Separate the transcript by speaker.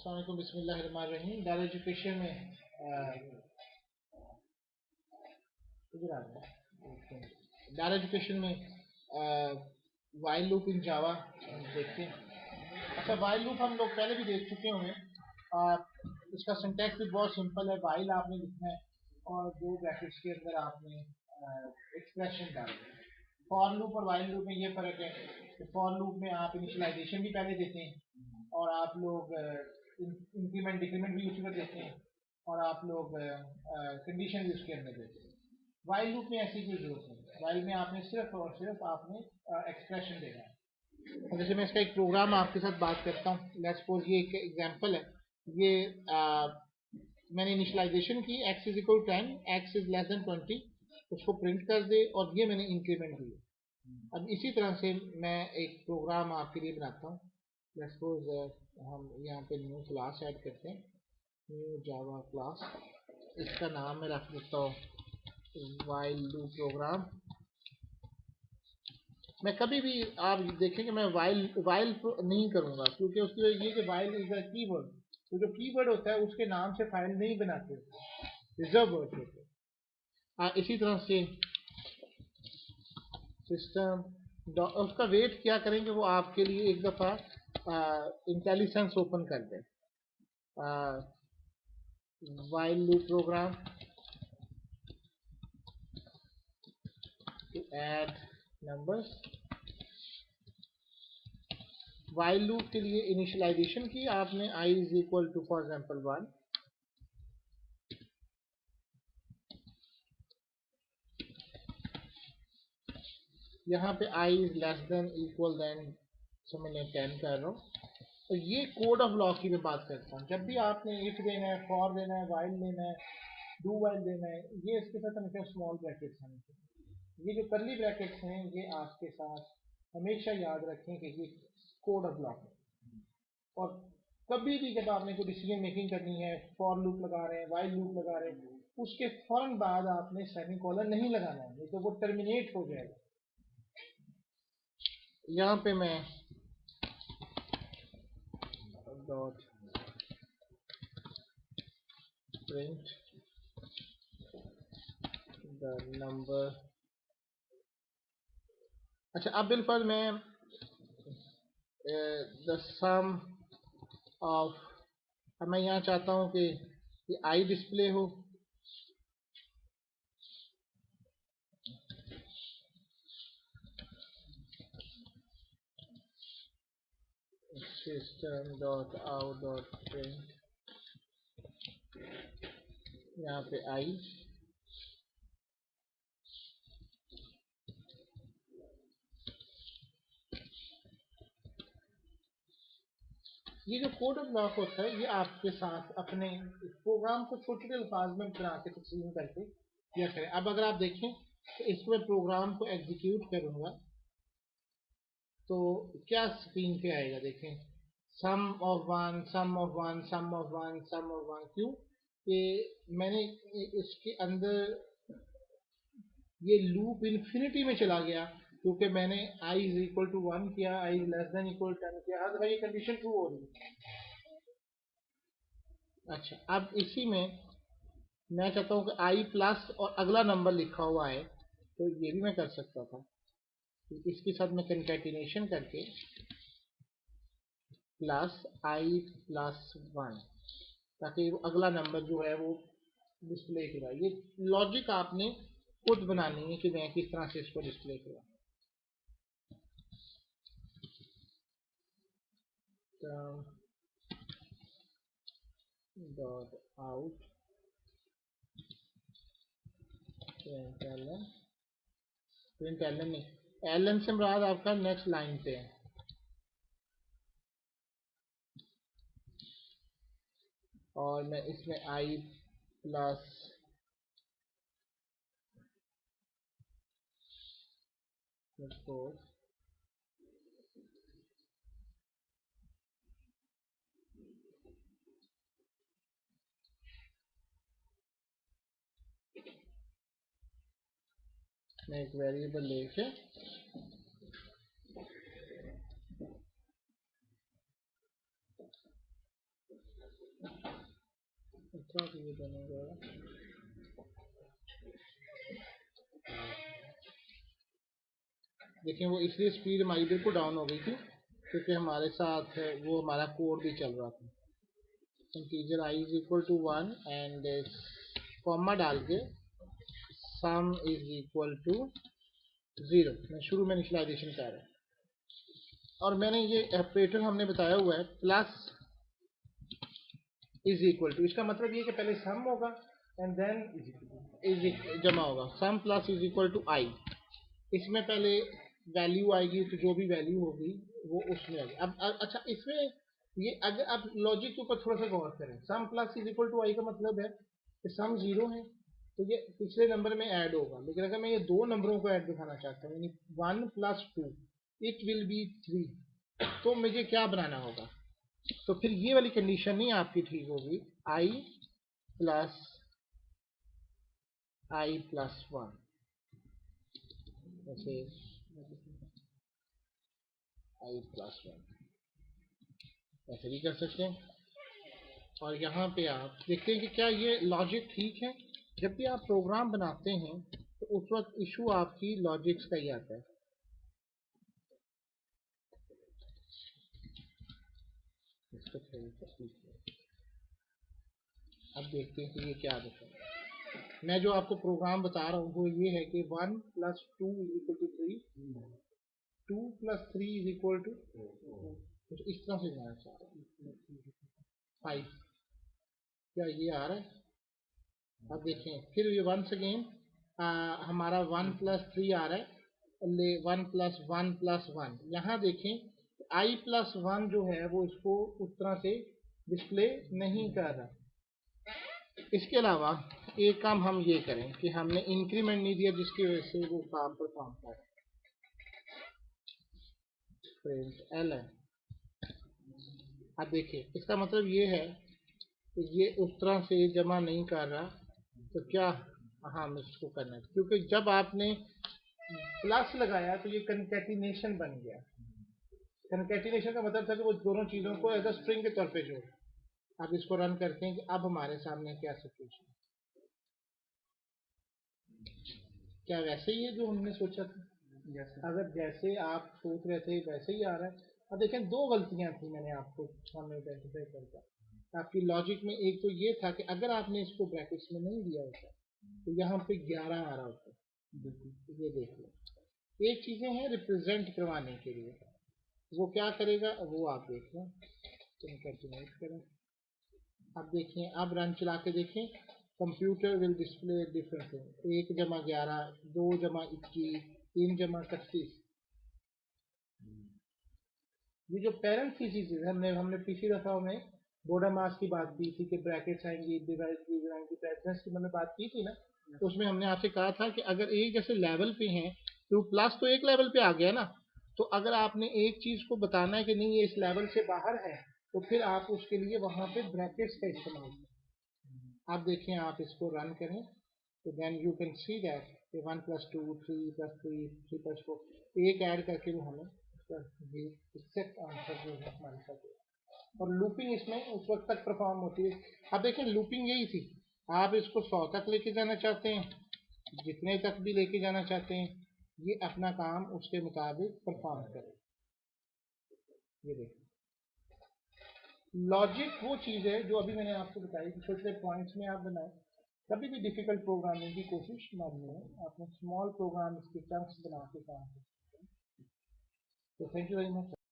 Speaker 1: अस्सलाम वालेकुम, बिस्मिल्लाहिर्रहमानिर्रहीम। डायरेक्ट एजुकेशन में डायरेक्ट एजुकेशन में वाइल लूप इन जावा देखते हैं। अच्छा, वाइल लूप हम लोग पहले भी देख चुके होंगे। इसका सिंटैक्स भी बहुत सिंपल है। वाइल आपने लिखना है और दो ब्रैकेट्स के अंदर आपने एक्सप्रेशन डालना है। फॉर लूप और वाइल लूप में ये फर्क है कि फॉर लूप में आप इनिशियलाइजेशन भी पहले देते हैं और आप लोग इंक्रीमेंट डिक्रीमेंट भी उसमें देते हैं और आप लोग कंडीशन भी उसके अंदर देते हैं। वाइल लूप में ऐसी कोई जरूरत नहीं। वाइल में आपने सिर्फ और सिर्फ आपने एक्सप्रेशन देना है। और जैसे मैं इसका एक प्रोग्राम आपके साथ बात करता हूँ। लेट्स सपोज ये एक एग्जांपल है। ये मैंने इनिशियलाइजेशन की x is equal 10, x is less then 20, उसको प्रिंट कर दे, और ये मैंने इंक्रीमेंट दी। अब इसी तरह से मैं एक प्रोग्राम आपके लिए बनाता हूँ। लेट्स सपोज हम यहाँ पे न्यू क्लास ऐड करते हैं, न्यू जावा क्लास। इसका नाम मैं रख देता हूँ वाइल लूप प्रोग्राम। मैं कभी भी आप देखें कि मैं वाइल नहीं करूँगा, क्योंकि उसकी वजह ये कि वाइल इज अ कीवर्ड। तो जो कीवर्ड होता है उसके नाम से फाइल नहीं बनाते, रिजर्व वर्ड होते। इसी तरह से सिस्टम उसका वेट क्या करेंगे, वो आपके लिए एक दफ़ा इंटेलिजेंस ओपन कर दें। While loop program to add numbers. While loop के लिए इनिशियलाइजेशन की आपने i is equal to for example 1। यहाँ पे i is less than equal then, so मैंने 10 कर रहा हूँ। तो ये कोड ऑफ ब्लॉक की मैं बात करता हूँ। जब भी आपने इफ देना है, फॉर देना है, वाइल देना है, डू वाइल देना है, ये इसके साथ हमेशा स्मॉल ब्रैकेट्स हैं। ये जो कर्ली ब्रैकेट्स हैं ये आपके साथ हमेशा याद रखें कि ये कोड ऑफ ब्लॉक है। और कभी भी जब आपने कोई डिसीजन मेकिंग करनी है, फॉर लूप लगा रहे हैं, वाइल लूप लगा रहे हैं, उसके फौरन बाद आपने सेमीकोलन नहीं लगाना है, नहीं तो वो टर्मिनेट हो जाएगा। यहाँ पे मैं डॉट प्रिंट द नंबर। अच्छा, अब बिल्कुल मैं द सम ऑफ, अब मैं यहाँ चाहता हूँ कि आई डिस्प्ले हो। System dot out dot print, यहाँ पे आई। ये जो कोड ब्लॉक होता है ये आपके साथ अपने प्रोग्राम को छोटे छोटे अल्फाज में बना के तकसीम करके किया करें। अब अगर आप देखें तो इसमें प्रोग्राम को एग्जीक्यूट करूंगा तो क्या स्क्रीन पे आएगा, देखें, sum of one, sum of one, sum of one, sum of one. क्यों? कि मैंने इसके अंदर ये लूप इन्फिनिटी में चला गया, क्योंकि मैंने i इज इक्वल टू 1 किया, i is less than equal 10 किया, हर दफा ये कंडीशन ट्रू हो रही है। अच्छा, अब इसी में मैं चाहता हूँ कि i प्लस और अगला नंबर लिखा हुआ है, तो ये भी मैं कर सकता था। तो इसके साथ मैं कंकैटिनेशन करके प्लस i प्लस 1, ताकि वो अगला नंबर जो है वो डिस्प्ले करा। ये लॉजिक आपने खुद बनानी है कि मैं किस तरह से इसको डिस्प्ले करूँ। डॉट आउट प्रिंट एलन नहीं, एलन से मुराद आपका नेक्स्ट लाइन पे है। और मैं इसमें i प्लस मैं एक वेरिएबल लेके अच्छा तो ये बनेगा, देखिए वो इसलिए स्पीड हमारी बिल्कुल डाउन हो गई थी क्योंकि हमारे साथ वो हमारा कोड भी चल रहा था। Integer i is equal to 1 and comma डाल के सम इज इक्वल टू 0, मैं शुरू में इनिशियलाइजेशन कर रहा है। और मैंने ये ऑपरेटर हमने बताया हुआ है प्लस इज इक्वल टू, इसका मतलब ये कि पहले सम होगा एंड देन इज जमा होगा, सम प्लस इज इक्वल टू आई। इसमें पहले वैल्यू आएगी तो जो भी वैल्यू होगी वो उसमें आएगी। अब अच्छा इसमें ये अगर आप लॉजिक के ऊपर थोड़ा सा गौर करें, सम प्लस इज इक्वल टू आई का मतलब है कि सम 0 है तो ये पिछले नंबर में ऐड होगा, लेकिन अगर मैं ये दो नंबरों को ऐड दिखाना चाहता हूँ यानी 1 प्लस 2 इट विल बी 3, तो मुझे क्या बनाना होगा? तो फिर ये वाली कंडीशन नहीं आपकी ठीक होगी, आई प्लस 1, जैसे आई प्लस 1 ऐसे भी कर सकते हैं। और यहाँ पे आप देखते हैं कि क्या ये लॉजिक ठीक है। जब भी आप प्रोग्राम बनाते हैं तो उस वक्त इशू आपकी लॉजिक्स का ही आता है। इसको अब देखते हैं कि ये क्या दिखा है। मैं जो आपको प्रोग्राम बता रहा हूँ वो ये है कि 1 plus 2 is equal to 3, 2 plus 3 is equal to कुछ इस तरह से जाना चाह रहा हूँ 5। क्या ये आ रहा है? अब देखें फिर ये वंस अगेन हमारा 1 प्लस 3 आ रहा है, 1 प्लस 1 प्लस 1, यहाँ देखें आई प्लस 1 जो है वो इसको उस तरह से डिस्प्ले नहीं कर रहा। इसके अलावा एक काम हम ये करें कि हमने इंक्रीमेंट नहीं दिया जिसकी वजह से वो काम पर काम कर प्रिंट एल है। अब देखिए इसका मतलब ये है कि ये उस तरह से जमा नहीं कर रहा, तो क्या हम इसको करना है क्योंकि जब आपने प्लस लगाया तो ये कंकैटिनेशन बन गया। कंकैटिनेशन का मतलब था कि वो दोनों चीज़ों को एज अ स्ट्रिंग के तौर पे जोड़। अब इसको रन करते हैं कि अब हमारे सामने क्या सिचुएशन, क्या वैसे ही है जो हमने सोचा था? अगर जैसे आप सोच रहे थे वैसे ही आ रहा है। अब देखें दो गलतियां थी मैंने आपको सामने आइडेंटिफाई करता आपकी लॉजिक में। एक तो ये था कि अगर आपने इसको ब्रैकेट्स में नहीं दिया होता तो यहाँ पे 11 आ रहा होता। ये देख लो, एक चीजें हैं रिप्रेजेंट करवाने के लिए, वो क्या करेगा वो आप देख लें। करें, अब देखें, अब रन चला के देखें, computer will display different thing, 1 जमा 11, 2 जमा 21, 3 जमा 31। ये जो पेरेंट की चीजें हमने पिछली दफा में बोर्डा मास की बात की थी कि ब्रैकेट्स आएंगी, डिवाइड आएंगी, प्रेफरेंस की मैंने बात की थी ना, तो उसमें हमने आपसे कहा था कि अगर एक जैसे लेवल पे हैं तो प्लस तो एक लेवल पे आ गया ना, तो अगर आपने एक चीज को बताना है कि नहीं ये इस लेवल से बाहर है तो फिर आप उसके लिए वहां पे ब्रैकेट्स का इस्तेमाल करें। आप देखें, आप इसको रन करें तो then you can see that 1 plus 2, 3 plus 3, 3 plus 4 एक ऐड करके वो हमें एग्जैक्ट आंसर जो है हमारे साथ। और लूपिंग इसमें उस वक्त तक परफॉर्म होती है। अब देखें लूपिंग यही थी, आप इसको 100 तक लेके जाना चाहते हैं, जितने तक भी लेके जाना चाहते हैं, ये अपना काम उसके मुताबिक परफॉर्म करे। ये देखिए लॉजिक वो चीज़ है जो अभी मैंने आपको बताई कि छोटे छोटे पॉइंट्स में आप बनाए। कभी भी डिफिकल्ट प्रोग्रामिंग की कोशिश माननी है, आपने स्मॉल प्रोग्राम इसके चंक्स बना के काम। तो थैंक यू वेरी मच।